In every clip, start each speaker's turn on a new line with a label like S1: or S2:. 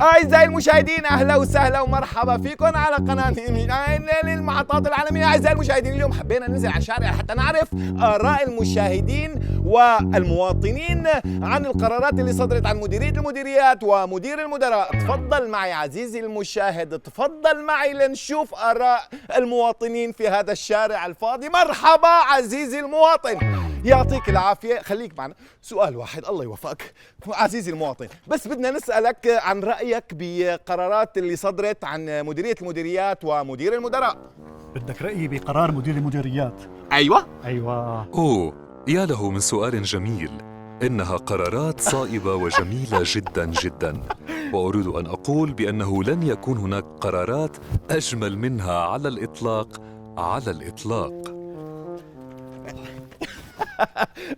S1: أعزائي المشاهدين، أهلا وسهلا ومرحبا فيكم على قناة المحطات العالمية. أعزائي المشاهدين، اليوم حبينا ننزل على الشارع حتى نعرف آراء المشاهدين والمواطنين عن القرارات اللي صدرت عن مديرية المديريات ومدير المدراء. تفضل معي عزيزي المشاهد، تفضل معي لنشوف آراء المواطنين في هذا الشارع الفاضي. مرحبا عزيزي المواطن، يعطيك العافية. خليك معنا. سؤال واحد، الله يوفقك عزيزي المواطن، بس بدنا نسألك عن رأيك بقرارات اللي صدرت عن مديرية المديريات ومدير المدراء.
S2: بدك رأيي بقرار مدير المديريات؟
S1: أيوة.
S3: أوه، يا له من سؤال جميل. إنها قرارات صائبة وجميلة جدا جدا، وأريد أن أقول بأنه لن يكون هناك قرارات أجمل منها على الإطلاق. على الإطلاق.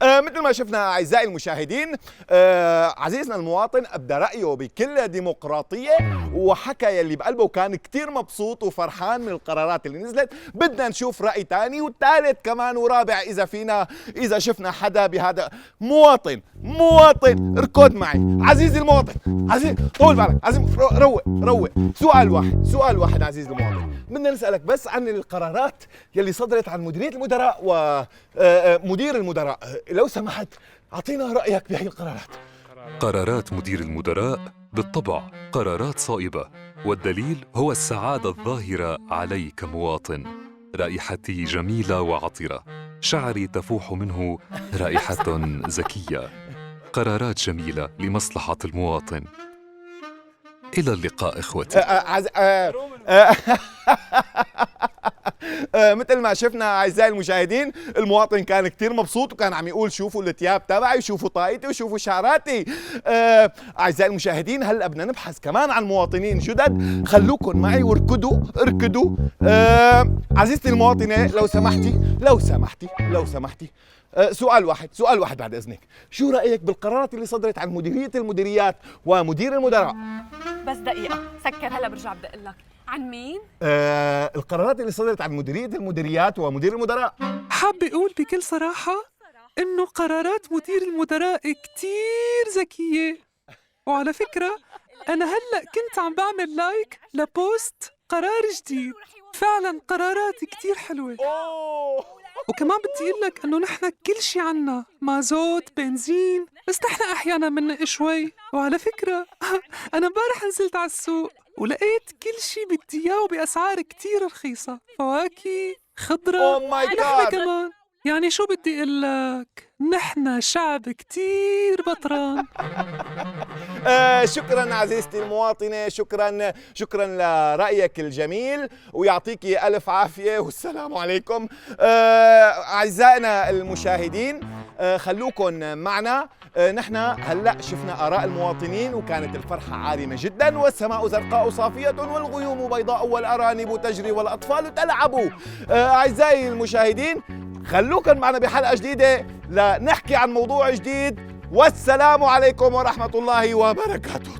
S1: مثل ما شفنا أعزائي المشاهدين، عزيزنا المواطن أبدى رأيه بكل ديمقراطية وحكى يلي بقلبه، وكان كتير مبسوط وفرحان من القرارات اللي نزلت. بدنا نشوف رأي تاني وثالث كمان ورابع إذا شفنا حدا بهذا. مواطن اركض معي عزيزي المواطن، عزيز طول بالك، عزيز روق. سؤال واحد عزيزي المواطن، بدنا نسألك بس عن القرارات يلي صدرت عن مديرية المدراء ومدير المدراء. لو سمحت أعطينا رأيك بهي القرارات.
S3: قرارات مدير المدراء بالطبع قرارات صائبة، والدليل هو السعادة الظاهرة علي كمواطن. رائحتي جميلة وعطرة، شعري تفوح منه رائحة زكية. قرارات جميلة لمصلحة المواطن. إلى اللقاء إخوتي.
S1: مثل ما شفنا أعزائي المشاهدين، المواطن كان كتير مبسوط وكان عم يقول شوفوا الثياب تبعي وشوفوا طاقتي وشوفوا شعراتي. أعزائي المشاهدين، هلأ بدنا نبحث كمان عن مواطنين جدد. خلوكن معي واركدوا. عزيزتي المواطنة، لو سمحتي سؤال واحد بعد إذنك. شو رأيك بالقرارات اللي صدرت عن مديرية المديريات ومدير المدراء؟
S4: بس دقيقة، سكر هلا برجع بدي اقول لك. عن مين؟
S1: القرارات اللي صدرت عن مديرية المديريات ومدير المدراء.
S5: حابة أقول بكل صراحة إنه قرارات مدير المدراء كتير ذكية. وعلى فكرة، أنا هلأ كنت عم بعمل لايك لبوست قرار جديد. فعلاً قرارات كتير حلوة. وكمان بدي أقول لك إنه نحن كل شي عنا مازوت، بنزين، بس نحن أحياناً مننق شوي. وعلى فكرة أنا امبارح نزلت على السوق ولقيت كل شي بدي إياه وبأسعار كتير رخيصة، فواكه، خضرة، ونحن كمان. يعني شو بدي أقول لك، نحن شعب كتير بطران.
S1: شكرا عزيزتي المواطنة، شكرا لرأيك الجميل، ويعطيكي ألف عافية والسلام عليكم. أعزائنا المشاهدين، خلوكن معنا. نحن هلأ شفنا آراء المواطنين وكانت الفرحة عارمة جدا، والسماء زرقاء صافية والغيوم بيضاء والأرانب تجري والأطفال تلعب. أعزائي المشاهدين، خلوكن معنا بحلقة جديدة لنحكي عن موضوع جديد، والسلام عليكم ورحمة الله وبركاته.